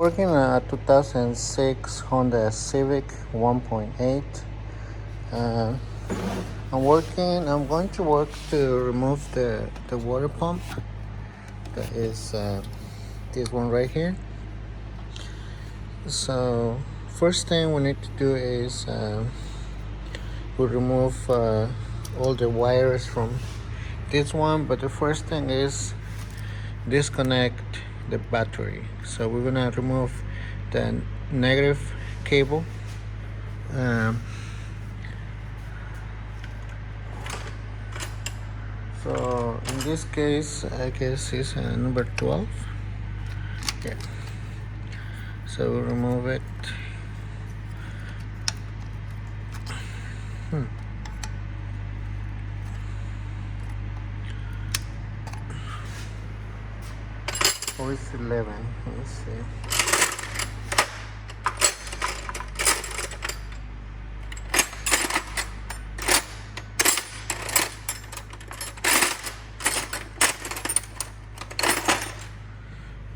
Working on a 2006 Honda Civic 1.8. Uh, I'm going to work to remove the water pump. That is this one right here. So first thing we need to do is we remove all the wires from this one. But the first thing is disconnect the battery. So we're gonna remove the negative cable. So in this case, I guess it's number 12. Yeah. So we remove it. Oh, it's 11. Let's see.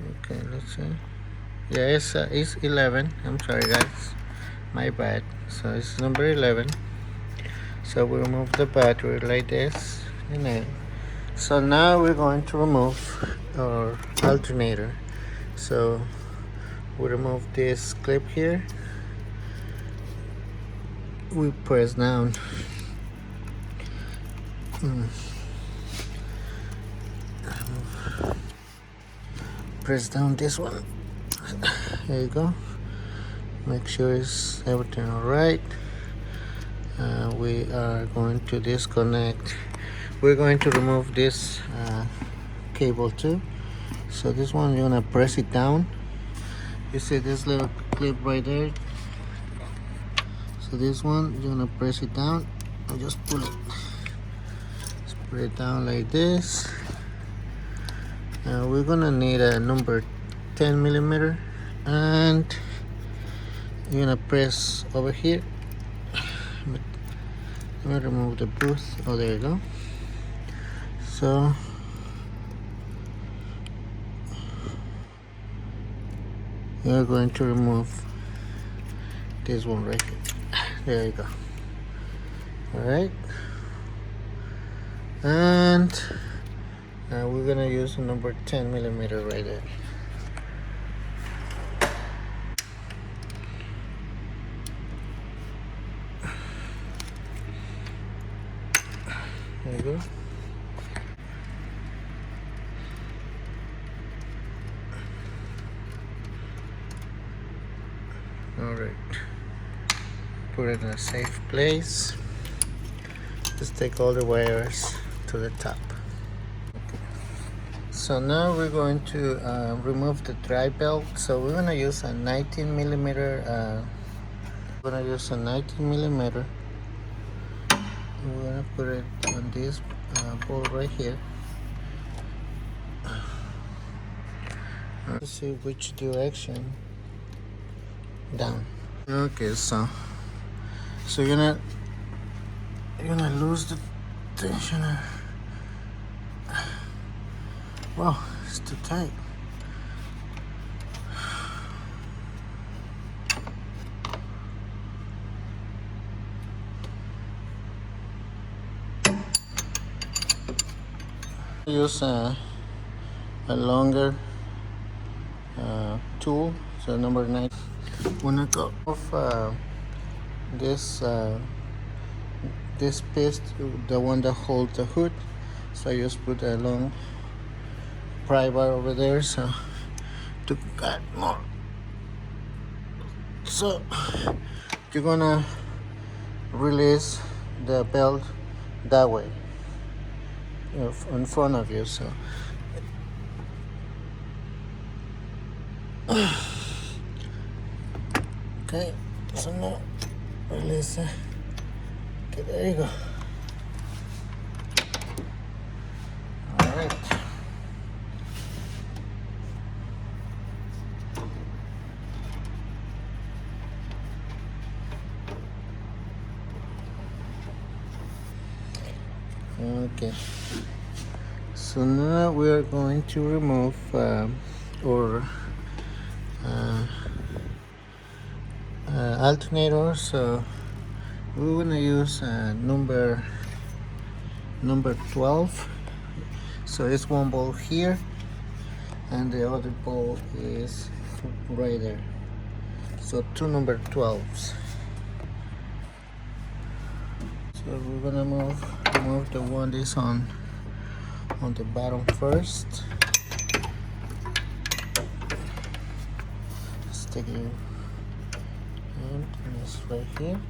Okay, let's see. Yeah, it's 11. I'm sorry, guys. My bad. So it's number 11. So we remove the battery like this, and then so now we're going to remove our alternator. So we remove this clip here. We press down. Press down this one. There you go. Make sure it's everything all right. We are going to disconnect. We're going to remove this cable too. So this one, you're gonna press it down. You see this little clip right there. So this one, you're gonna press it down and just pull it. Just put it down like this. We're gonna need a number 10 millimeter, and you're gonna press over here. Let me remove the booth. Oh, there you go. So you're going to remove this one right here. There you go. All right, and we're gonna use a number 10 millimeter right there. There you go. All right, put it in a safe place. Just take all the wires to the top. Okay. So now we're going to remove the drive belt. So we're gonna use a 19 millimeter. We're gonna use a 19 millimeter. We're gonna put it on this bolt right here. Let's see which direction. Down. Okay, so you're gonna lose the tensioner. Wow, it's too tight. Use a longer tool. So number 9. When I go off this piece, the one that holds the hood, so I just put a long pry bar over there, so to cut more. So you're gonna release the belt that way, in front of you. So okay, so now release it. Okay, there you go. All right. Okay. So now we are going to remove or uh, alternator. So we're gonna use number 12. So it's one bolt here, and the other bolt is right there. So two number 12s. So we're gonna move the one that's on the bottom first. Stick it in, and it's right here.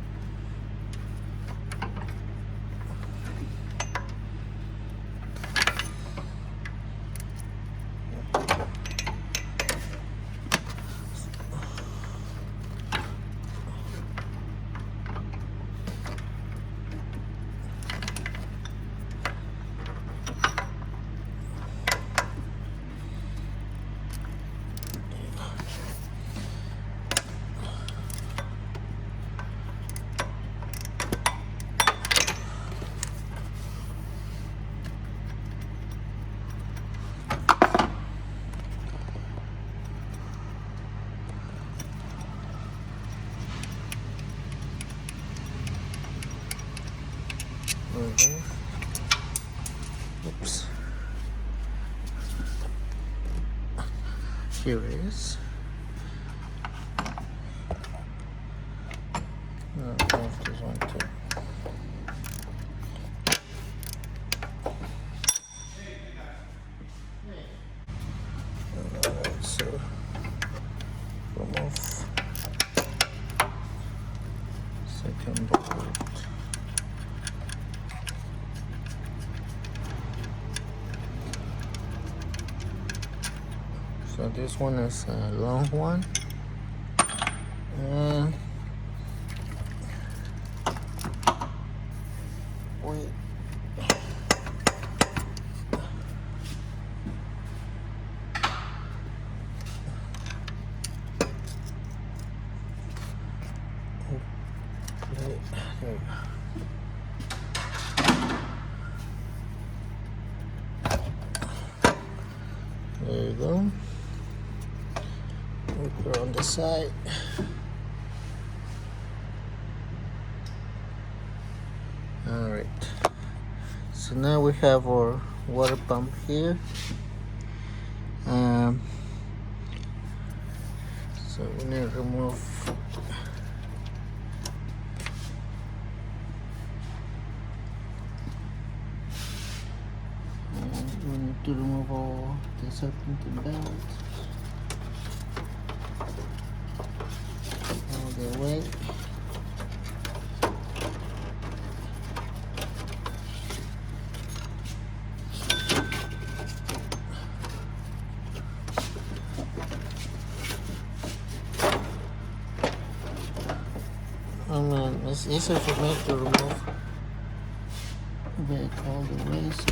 Oops. Here it is. I'll move this one too. Alright, so remove second bolt. So this one is a long one, and we there you go. There you go. We put it on the side. Alright. So now we have our water pump here. So we need to remove all the serpentine belt all the way. I mean, it's easier for me to remove it all the way. So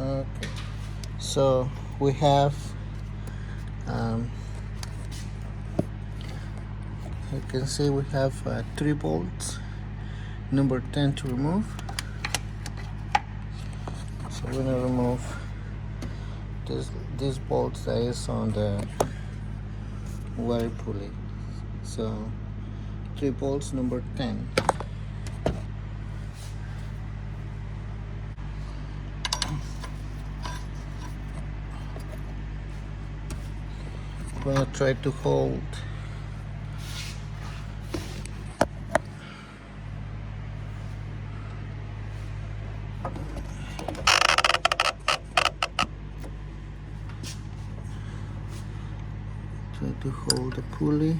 okay, so we have you can see we have 3 bolts, number 10 to remove. So we're gonna remove this bolt that is on the water pulley. So 3 bolts, number 10. I'm gonna try to hold the pulley.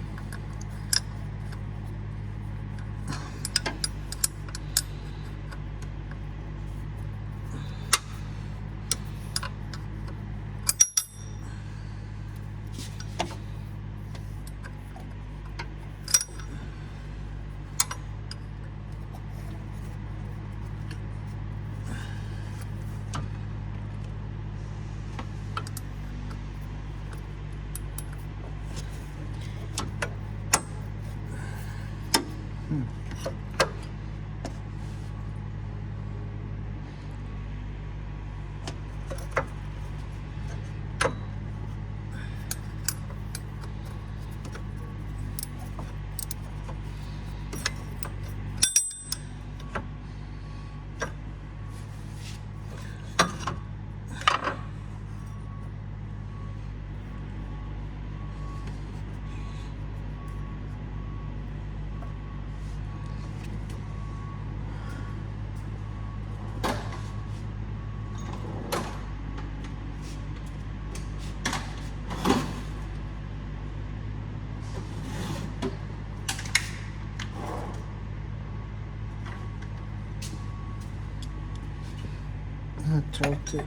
I try to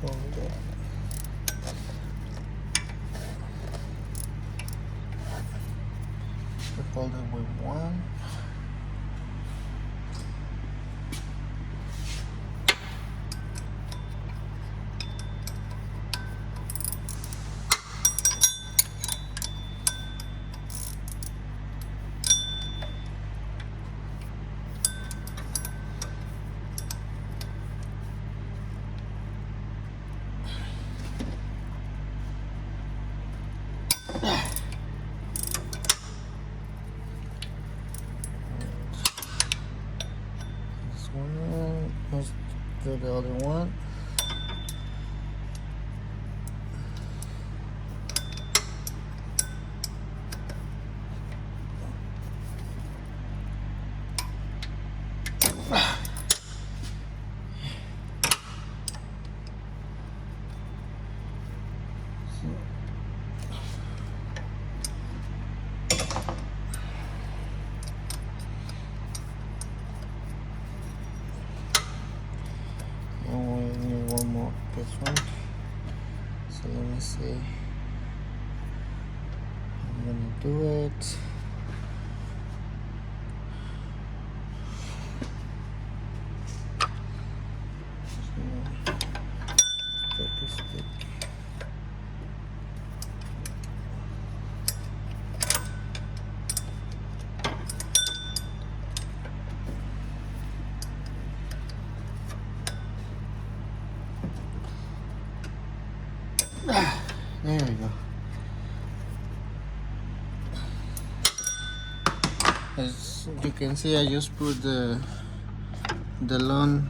hold it. Hold it with one. This one, let's do the other one. And we need one more, this one. So let me see. I'm gonna do it. So, take this stick. There we go. As you can see, I just put the long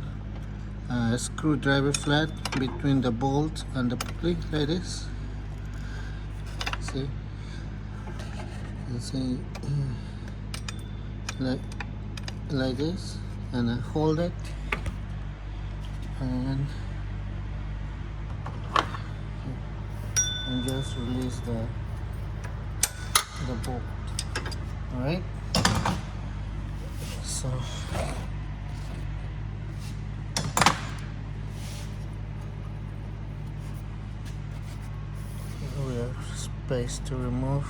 screwdriver flat between the bolt and the pulley like this. See? You see, like this, and I hold it, and just release the bolt. All right. So we are space to remove.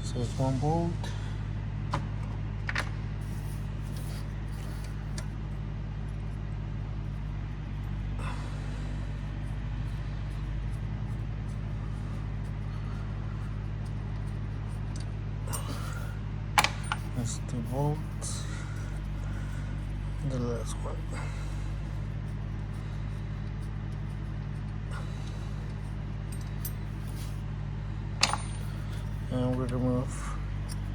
So it's one bolt. That's the bolt. The last one. And we remove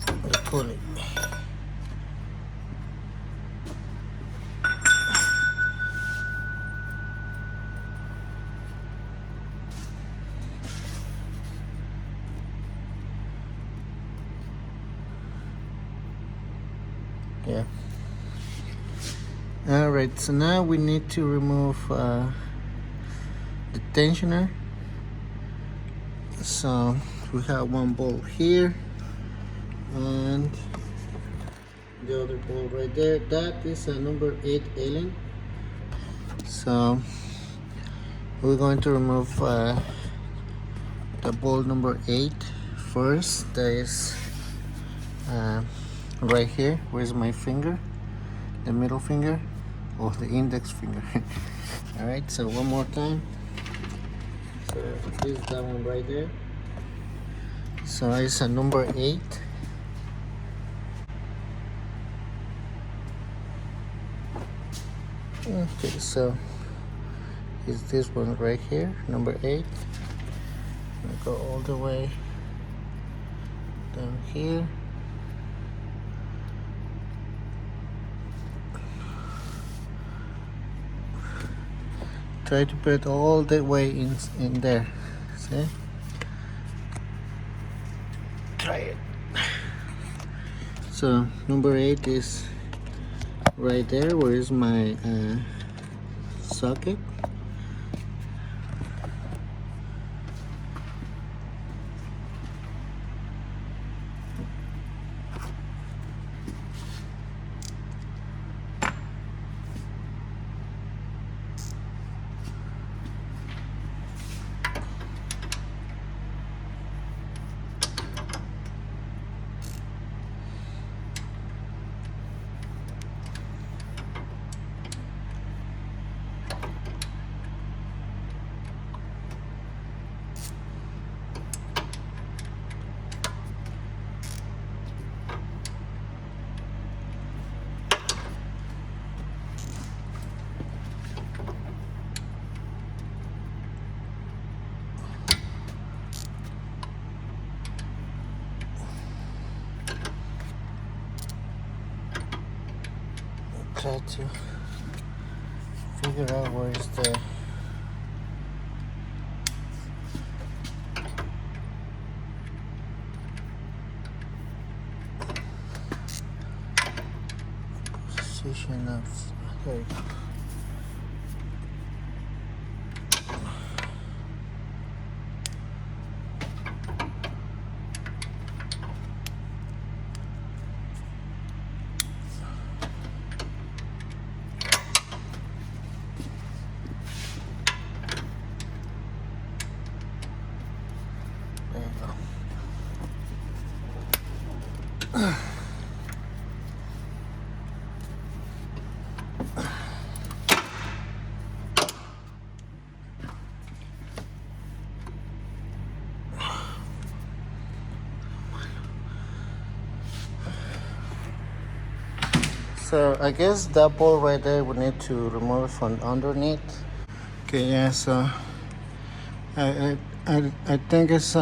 the pulley. Yeah. Alright, so now we need to remove the tensioner. So we have one bolt here and the other bolt right there. That is a number 8 Allen. So we're going to remove the bolt number 8 first. That is right here. Where's my finger? The middle finger or the index finger. All right, so one more time. So this is that one right there. So it's a number 8. Okay, so is this one right here, number 8. I go all the way down here. Try to put all the way in there. See? Try it. So number 8 is right there. Where is my socket? Try to figure out where is the position of, there you go. There you go. So I guess that bolt right there we need to remove from underneath. Okay, yeah. So I think it's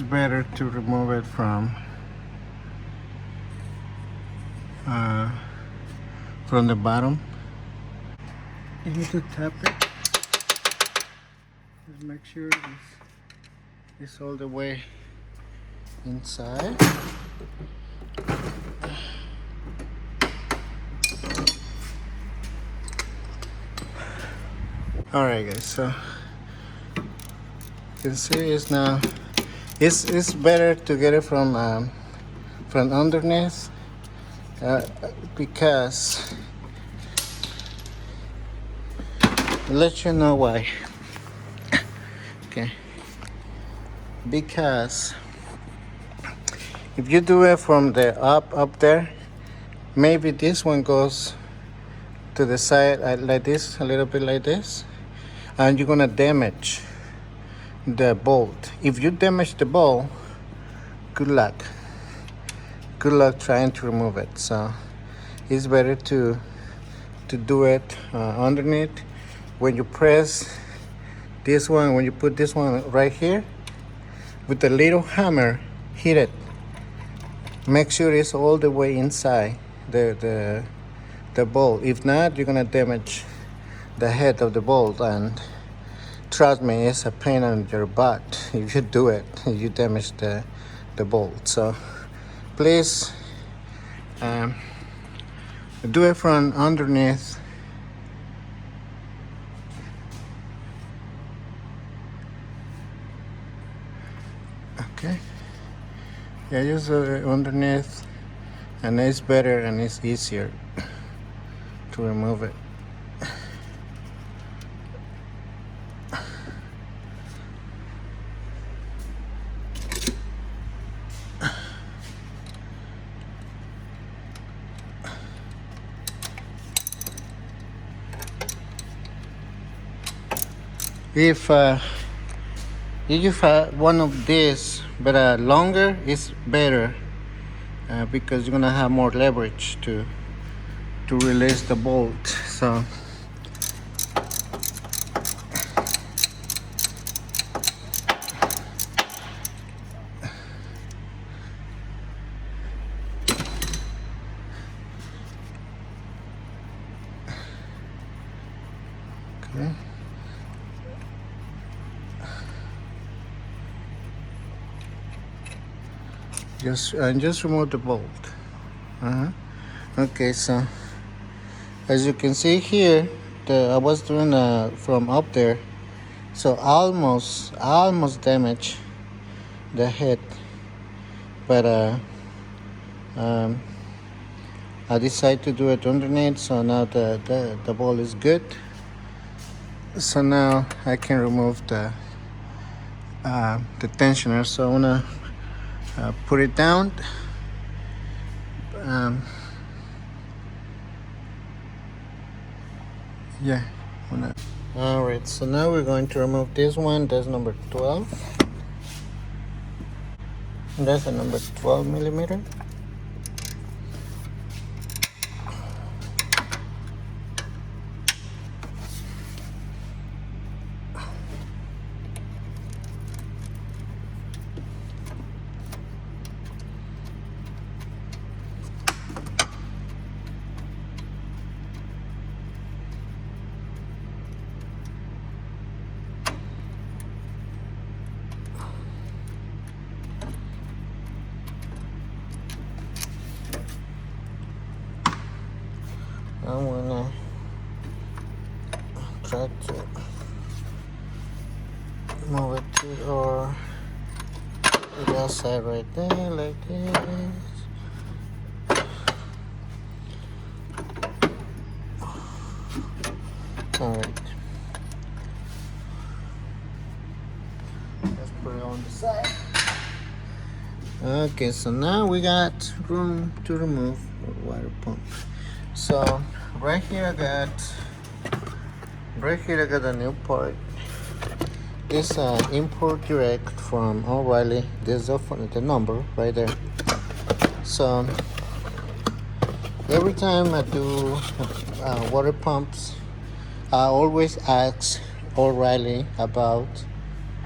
better to remove it from the bottom. You need to tap it. Just make sure it's all the way inside. Alright guys, so you can see it's now It's better to get it from underneath because I'll let you know why. Okay, because if you do it from the up there, maybe this one goes to the side like this, a little bit like this, and you're gonna damage the bolt. If you damage the bolt, good luck. Good luck trying to remove it. So it's better to do it underneath. When you press this one, when you put this one right here, with a little hammer, hit it. Make sure it's all the way inside the bolt. If not, you're gonna damage the head of the bolt, and trust me, it's a pain on your butt if you do it. You damage the bolt. So please do it from underneath. Okay, yeah, just underneath, and it's better and it's easier to remove it. If you have one of these, but longer, is better because you're gonna have more leverage to release the bolt. So okay. Just remove the bolt. Okay, so as you can see here, I was doing from up there, so almost damaged the head, but I decided to do it underneath, so now the bolt is good. So now I can remove the tensioner. So I'm gonna put it down. Yeah. All right. So now we're going to remove this one. That's number 12. That's a number 12 millimeter. I'm gonna try to move it to or the outside right there, like this. All right. Let's put it on the side. Okay, so now we got room to remove the water pump. So right here I got a new part. This import direct from O'Reilly. There's the number right there. So every time I do water pumps, I always ask O'Reilly about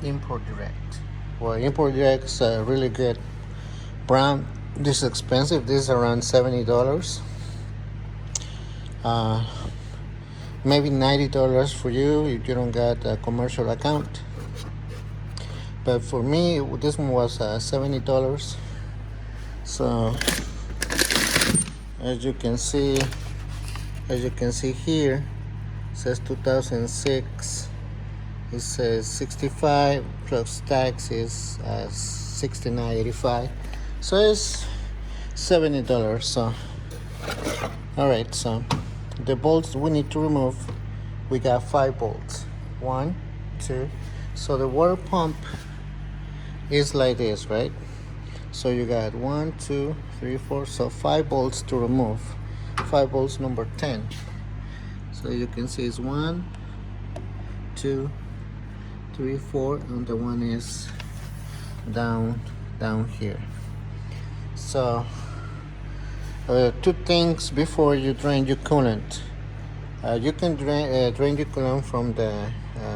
import direct. Well, import direct is a really good brand. This is expensive. This is around $70. Maybe $90 for you if you don't got a commercial account. But for me, this one was $70. So as you can see here, it says 2006 It says 65 plus tax is 69.85, so it's $70. So all right, so the bolts we need to remove, we got 5 bolts. 1, 2. So the water pump is like this, right? So you got 1, 2, 3, 4. So 5 bolts to remove. 5 bolts number 10. So you can see it's 1, 2, 3, 4, and the one is down here. So 2 things before you drain your coolant. You can drain your coolant from the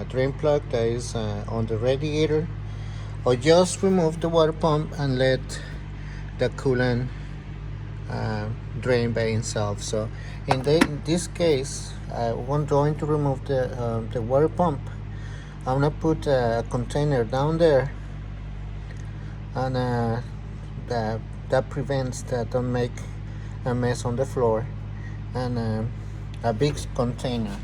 drain plug that is on the radiator, or just remove the water pump and let the coolant drain by itself. So in this case, I'm going to remove the water pump. I'm gonna put a container down there, and that prevents that don't make a mess on the floor, and a big container.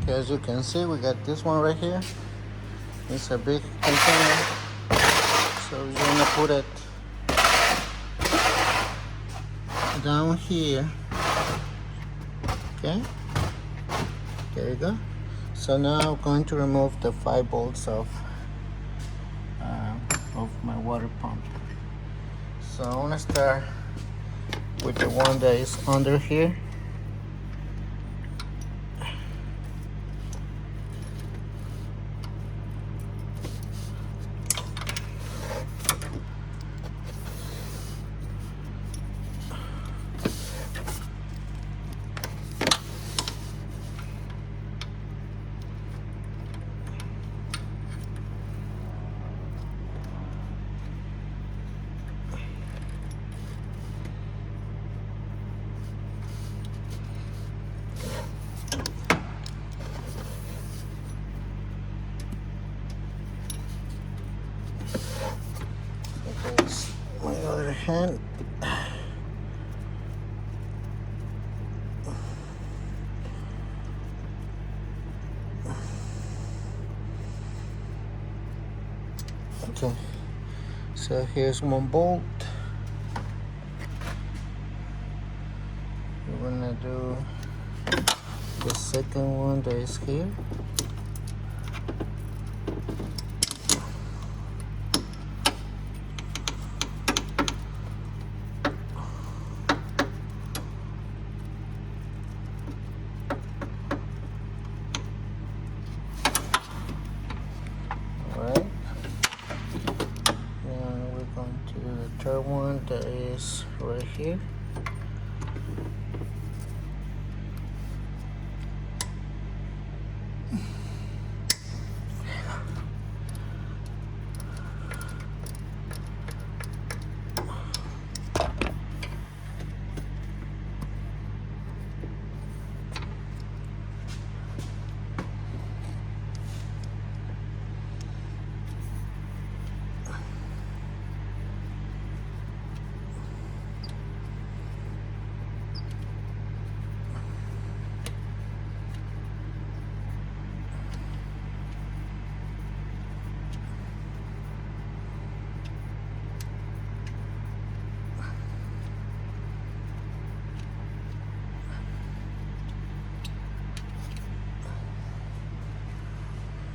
Okay, as you can see, we got this one right here. It's a big container, so we're gonna put it down here. Okay, there you go. So now I'm going to remove the 5 bolts of my water pump. So I want to start with the one that is under here. My other hand. Okay, so here's one bolt. We're gonna do the second one that is here. Alright. Now we're going to do the third one that is right here.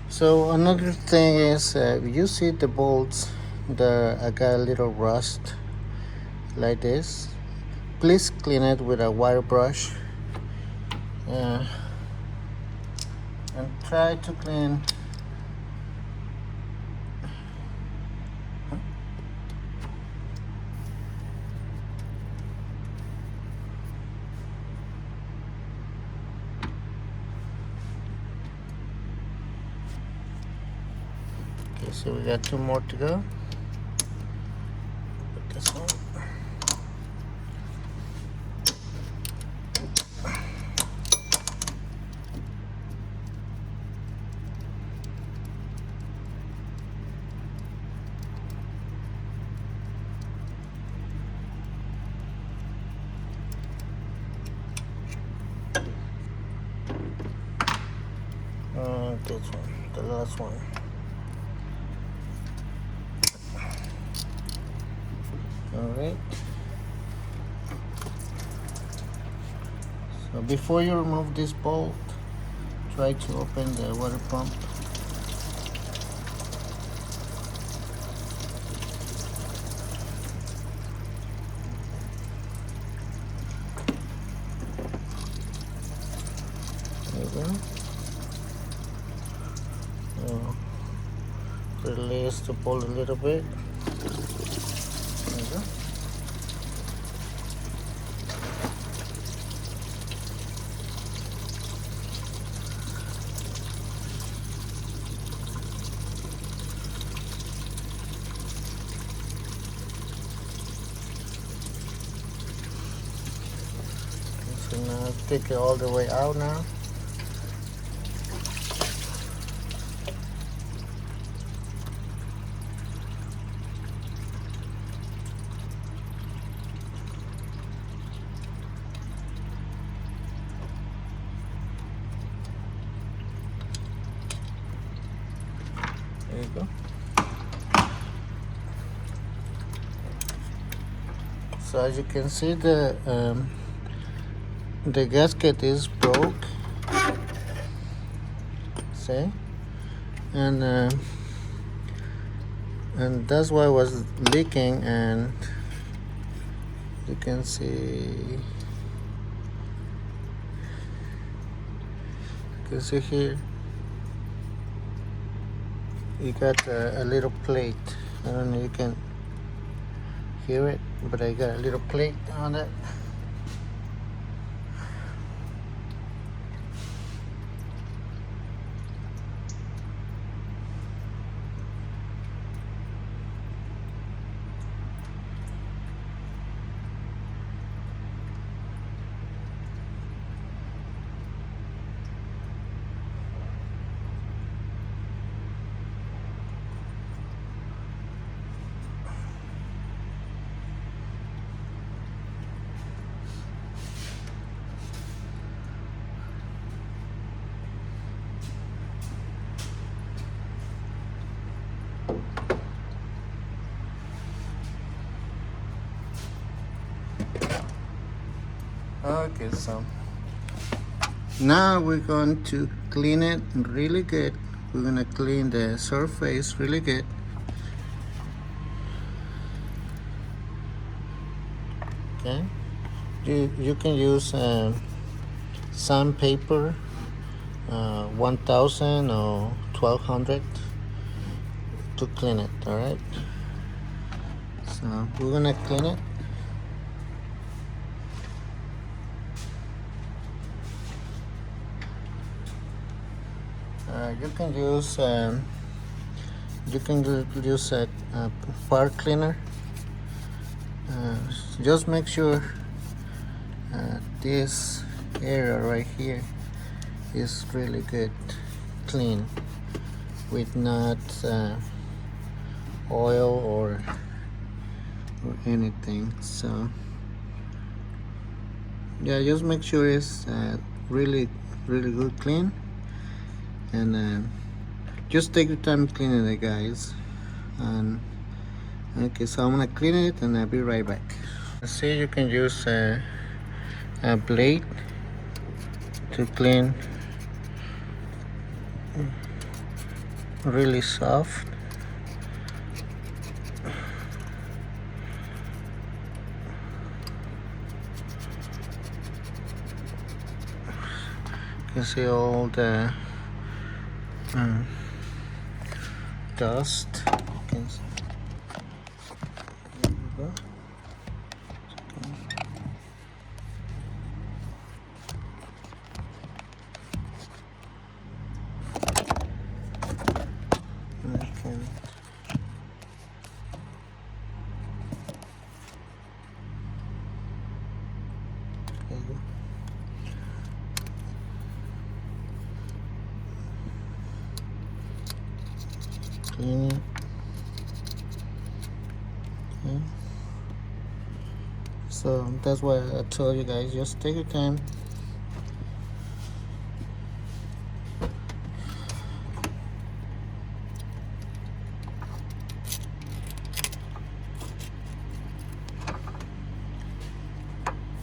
So another thing is, you see the bolts that I got a little rust like this. Please clean it with a wire brush, and try to clean so we got 2 more to go. Put this one. This one, the last one. Alright. So before you remove this bolt, try to open the water pump. There you go. Release the bolt a little bit. There you go. So now take it all the way out now. There you go. So as you can see, the gasket is broke. See, and that's why it was leaking, and you can see here. You got a little plate. I don't know if you can hear it, but I got a little plate on it. Okay, so now we're going to clean it really good. We're going to clean the surface really good. Okay, you can use sandpaper, 1000 or 1200 to clean it. All right, so we're gonna clean it. You can use a part cleaner. Just make sure this area right here is really good, clean, with not oil or anything. So yeah, just make sure it's really good clean, and just take your time cleaning it, guys. And okay, so I'm gonna clean it and I'll be right back. See, you can use a blade to clean really soft. You can see all the dust. You can see. There you go. Okay. clean it. Okay. So that's why I told you guys, just take your time.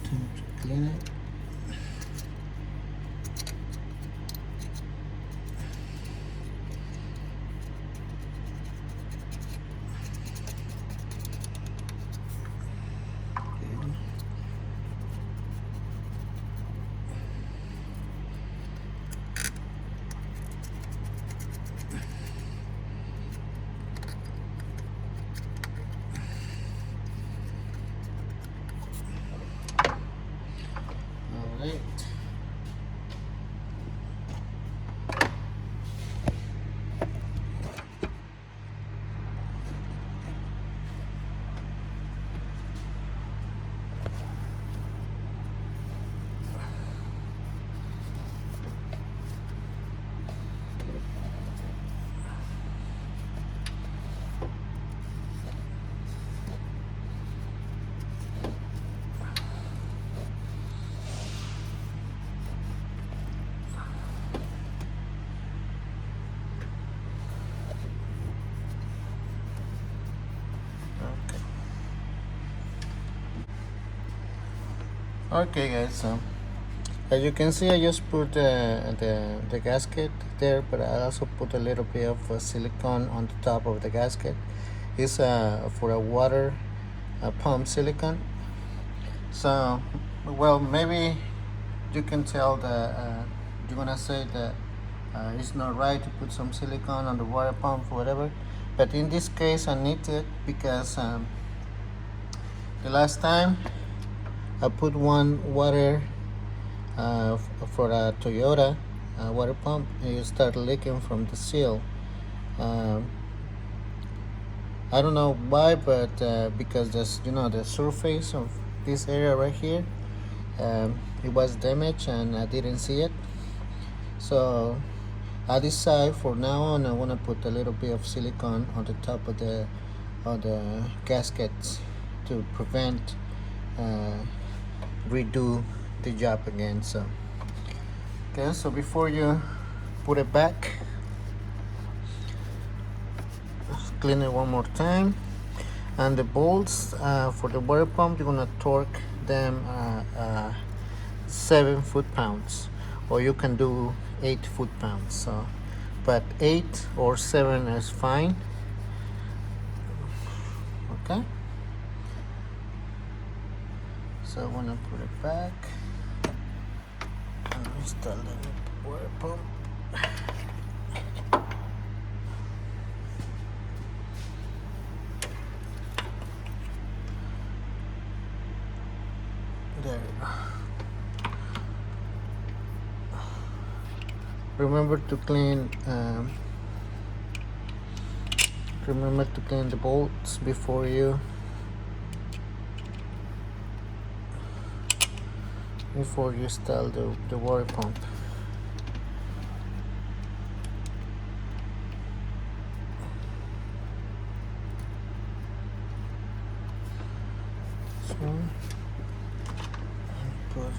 Time to clean it. Alright. Okay guys, so as you can see, I just put the gasket there, but I also put a little bit of silicone on the top of the gasket. It's for a water pump silicone. So, well, maybe you can tell that you're gonna say that it's not right to put some silicone on the water pump or whatever, but in this case I need it because the last time I put one water for a Toyota water pump, it started leaking from the seal. I don't know why, but because this, the surface of this area right here, it was damaged and I didn't see it. So I decide for now on I want to put a little bit of silicone on the top of the gaskets to prevent redo the job again. So okay, so before you put it back, just clean it one more time. And the bolts for the water pump, you're gonna torque them 7 foot-pounds, or you can do 8 foot-pounds. So, but 8 or 7 is fine. Okay. So I wanna put it back and install the water pump. There you go. Remember to clean the bolts before you install the water pump. So put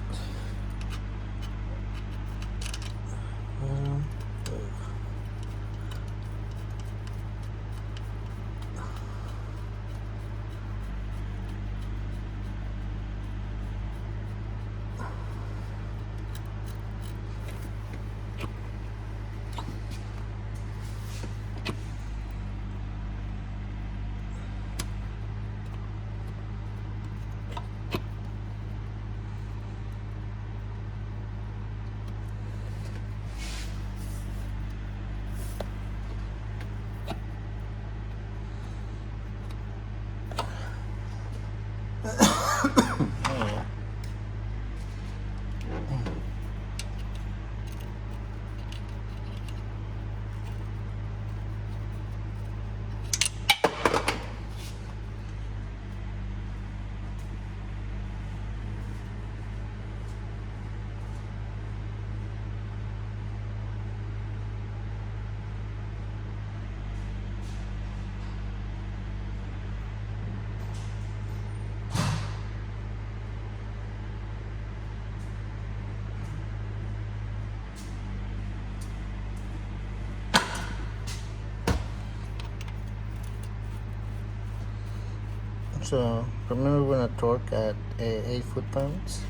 So remember, we're gonna torque at 8 foot-pounds.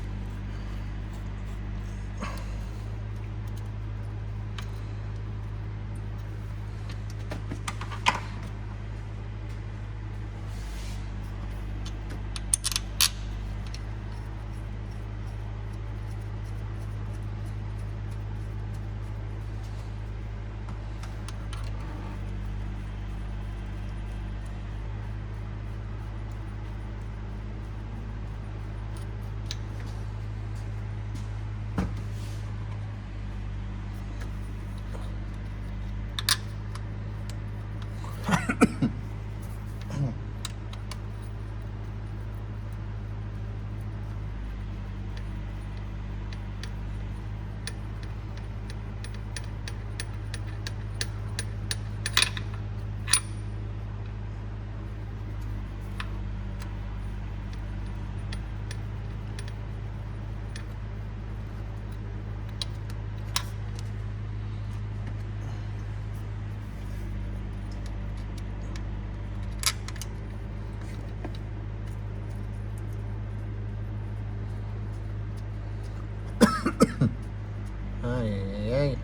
Ay, ay, ay.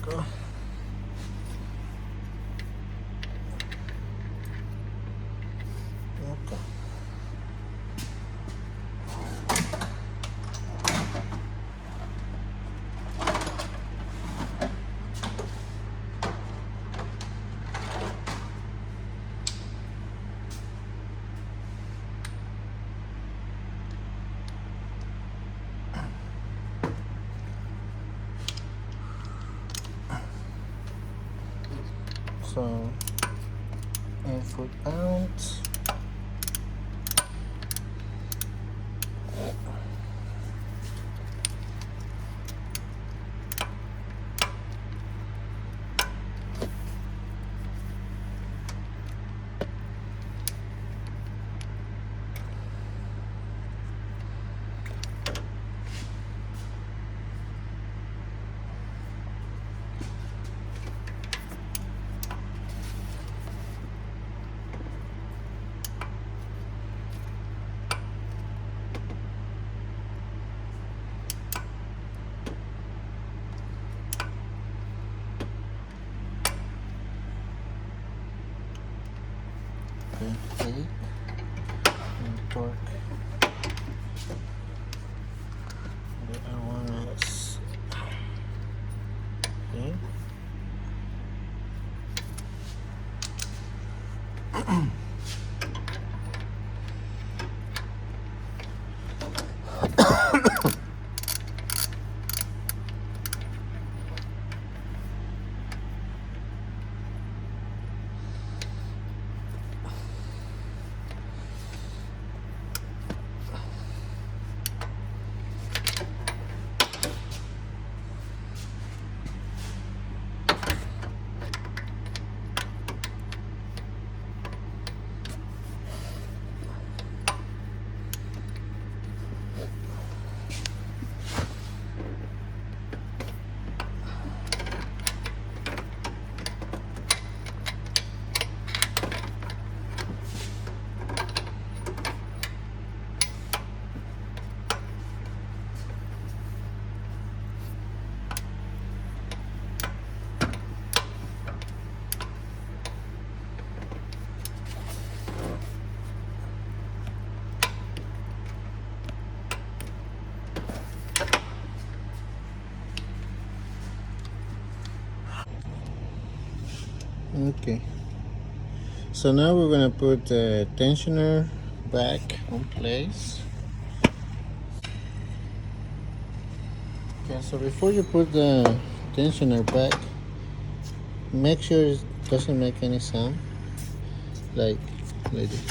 Go. Okay. So 8 foot-pounds. Okay, 8 and torque. The other one is okay. Okay, so now we're gonna put the tensioner back on place. Okay, so before you put the tensioner back, make sure it doesn't make any sound, like this.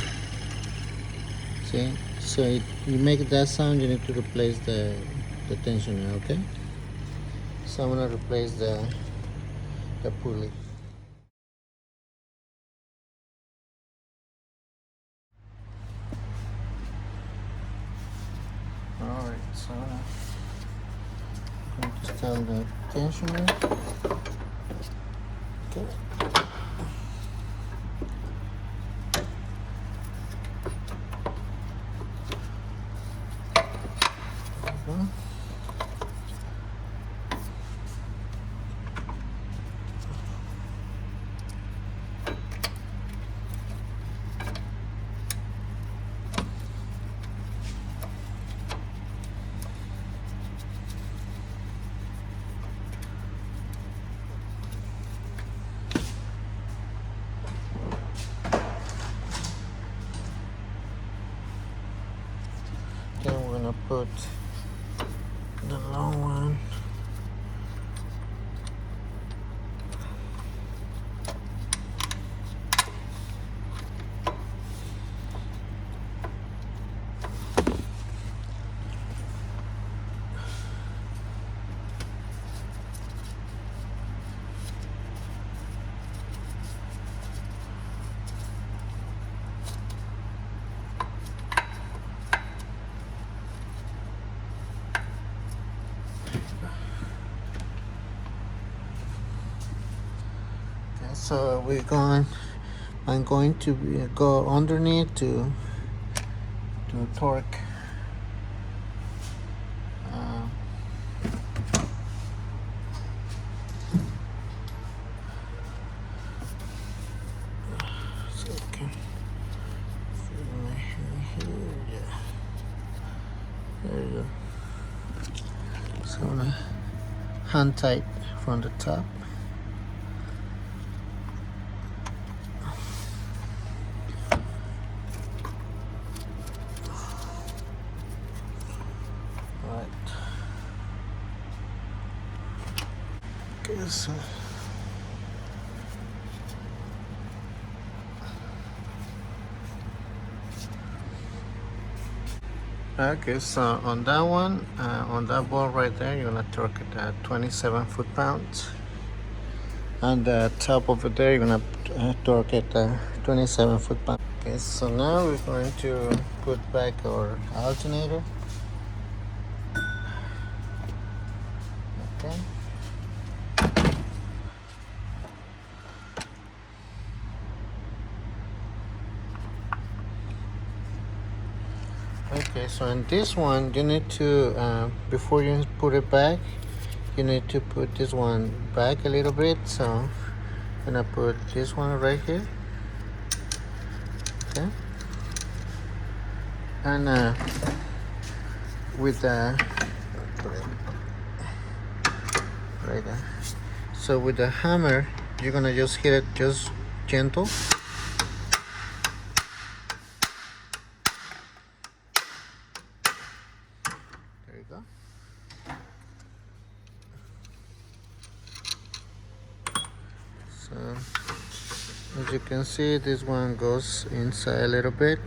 See, so you make that sound, you need to replace the tensioner. Okay, so I'm gonna replace the pulley. Alright, so I'm going to install the tensioner. Okay. Then we're gonna put the long one. So I'm going to go underneath to torque. So I can feel my hand here. Yeah. There you go. So I'm gonna hand tight from the top. Okay, so on that one, on that ball right there, you're gonna torque it at 27 foot-pounds. On the top over there, you're gonna torque it 27 foot-pounds. Okay, so now we're going to put back our alternator. Okay. Okay, so in this one, you need to, before you put it back, you need to put this one back a little bit. So I'm gonna put this one right here. Okay. And with the right there. So with the hammer, you're gonna just hit it just gentle. There you go. So as you can see, this one goes inside a little bit.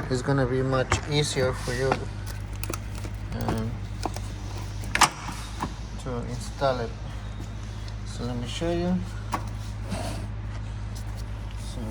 It's gonna be much easier for you to install it. So let me show you. So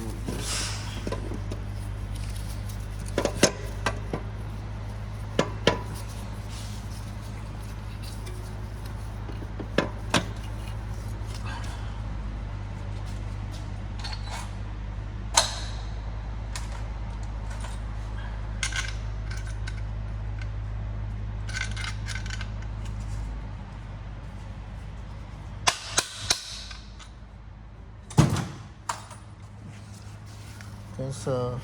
okay, so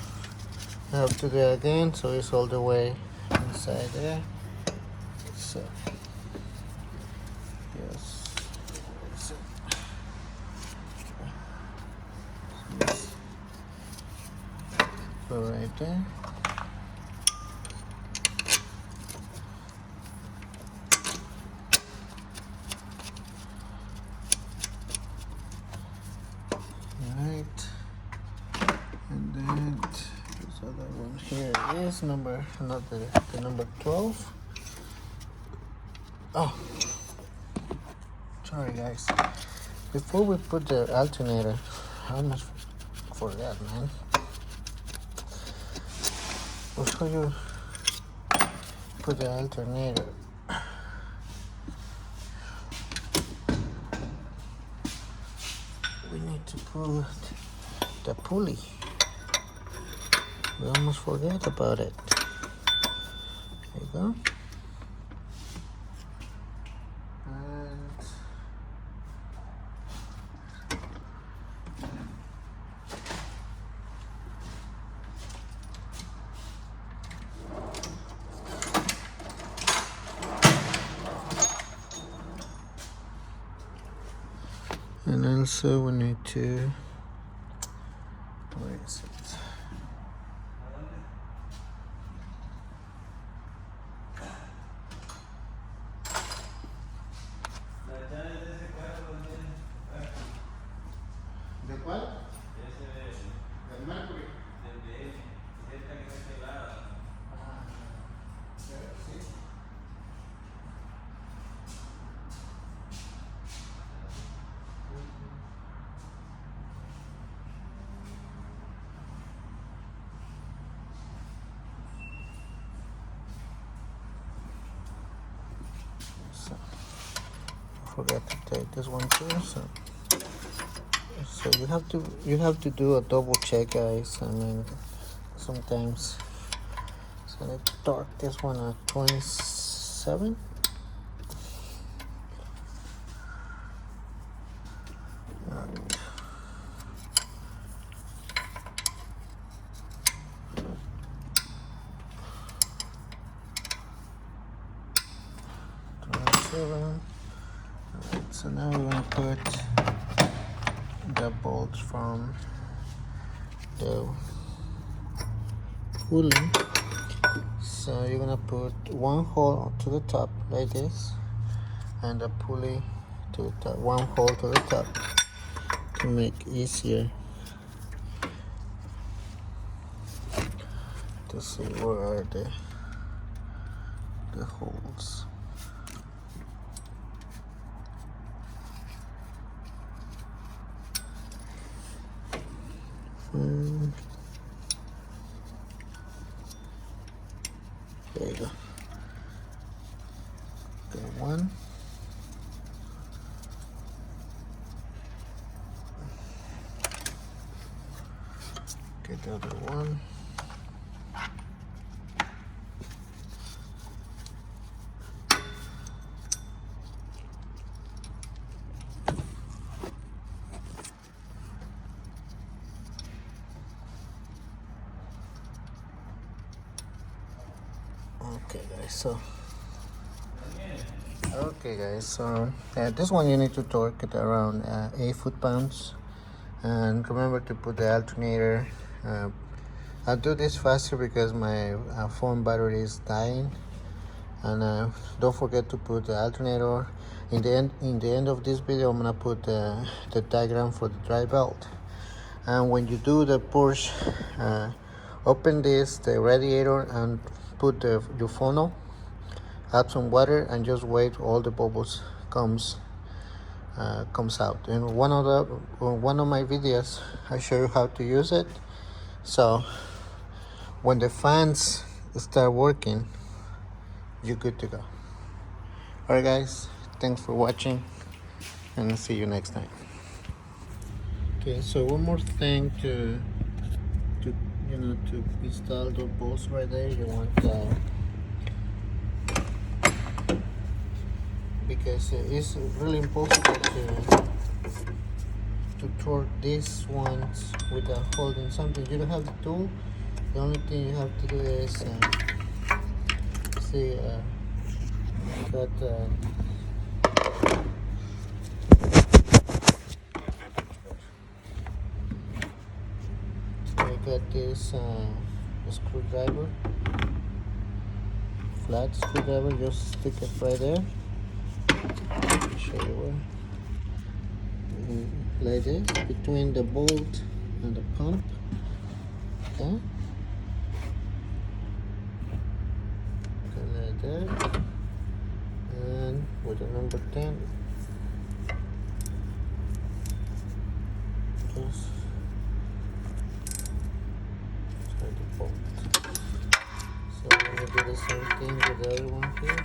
I have to do it again, so it's all the way inside there. So yes, so, go right there. Right, and then this other one here is the number 12. Oh, sorry guys, before we put the alternator, I almost forgot, man. Before you put the alternator, we need to put the pulley. We almost forgot about it. There you go. And also we need to, where is it? ¿De cuál? Del Mercury. Sí. So I forgot to take this one too. So you have to do a double check, guys. I mean, sometimes. So let's torque this one at 27. Alright, so now we're gonna put the bolts from the pulley. So you're gonna put one hole to the top like this, and the pulley to the top, one hole to the top to make easier to see where are the holes. There you go. Okay, one. Get the other one. Okay guys, so this one you need to torque it around 8 foot-pounds, and remember to put the alternator. I'll do this faster because my phone battery is dying, and don't forget to put the alternator. In the end of this video, I'm gonna put the diagram for the dry belt. And when you do the push, open the radiator and put your funnel, add some water, and just wait all the bubbles comes out. In one of my videos, I show you how to use it. So when the fans start working, you're good to go. Alright guys, thanks for watching, and I'll see you next time. Okay, so one more thing to install the bolts right there. You want because it's really impossible to torque these ones without holding something. You don't have the tool. The only thing you have to do is got I got this screwdriver, flat screwdriver. Just stick it right there. I'll show you where. Like this, between the bolt and the pump. Okay. Like that. And with the number 10, just try the bolt. So I'm gonna do the same thing with the other one here.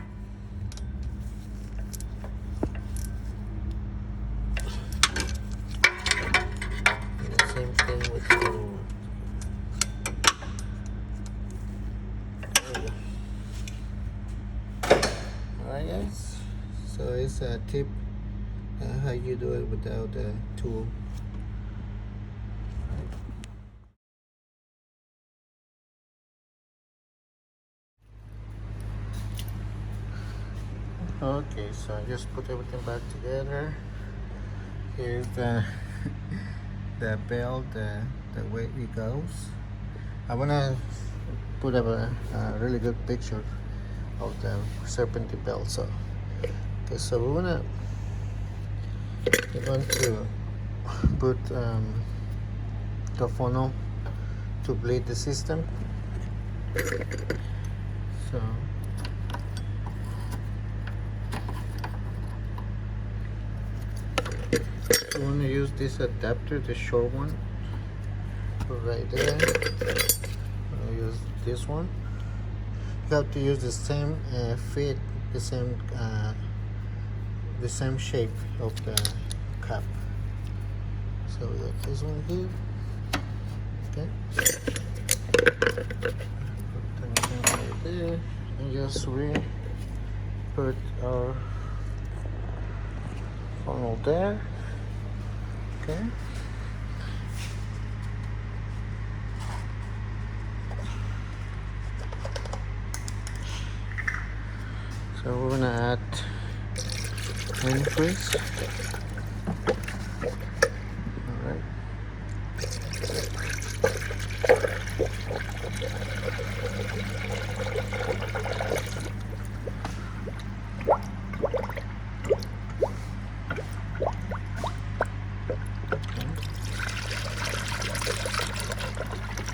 just a tip how you do it without a tool. Okay, so I just put everything back together. Here's the the belt, the way it goes. I wanna put up a really good picture of the serpentine belt. So okay, so we're going to put the funnel to bleed the system. So we want to use this adapter, the short one, right there. I'm going to use this one. You have to use the same fit, the same shape of the cap. So we got this one here. Okay. Put everything right there, and just put our funnel there. Okay. So we're gonna add antifreeze. All right.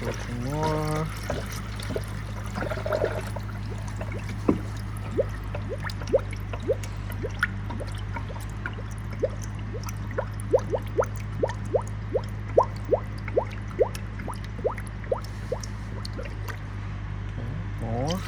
Some more. More.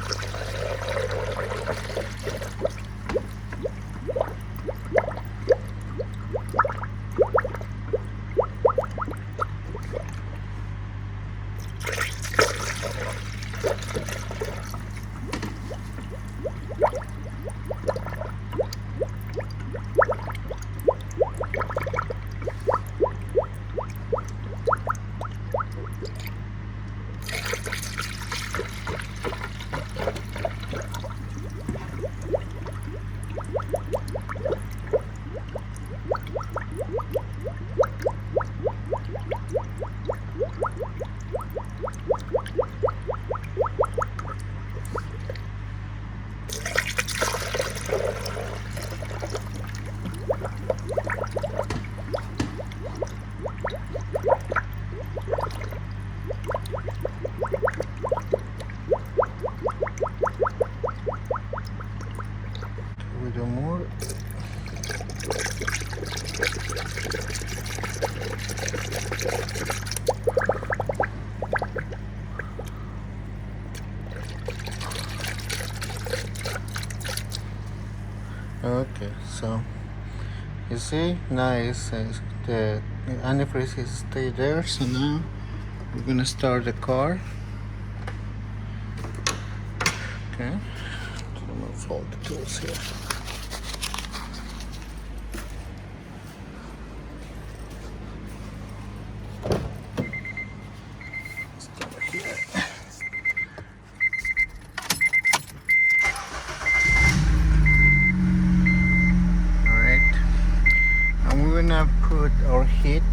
We do more. Okay, so you see now the antifreeze is stay there. So now we're gonna start the car. Okay, so I'm gonna fold the tools here. Start here. We're gonna put our heat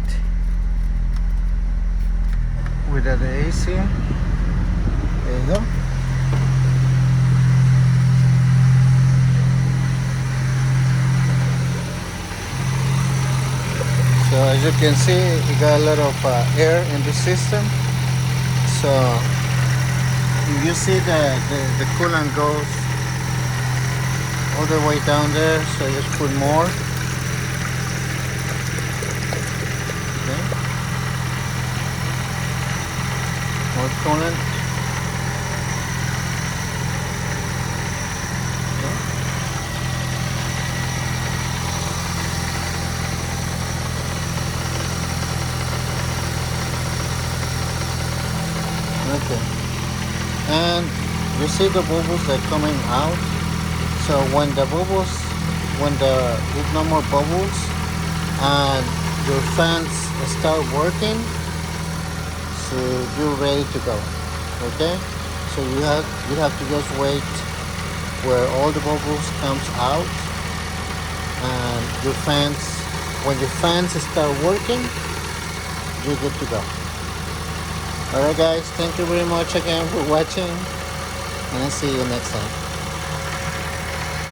with the AC. There you go. So as you can see, we got a lot of air in the system. So you see the coolant goes all the way down there. So just put more. More coolant. Okay. And you see the bubbles that are coming out. So when the bubbles when there's no more bubbles and your fans start working, so you're ready to go. Okay, so you have to just wait where all the bubbles comes out, and when your fans start working, you're good to go. Alright guys, thank you very much again for watching, and I'll see you next time.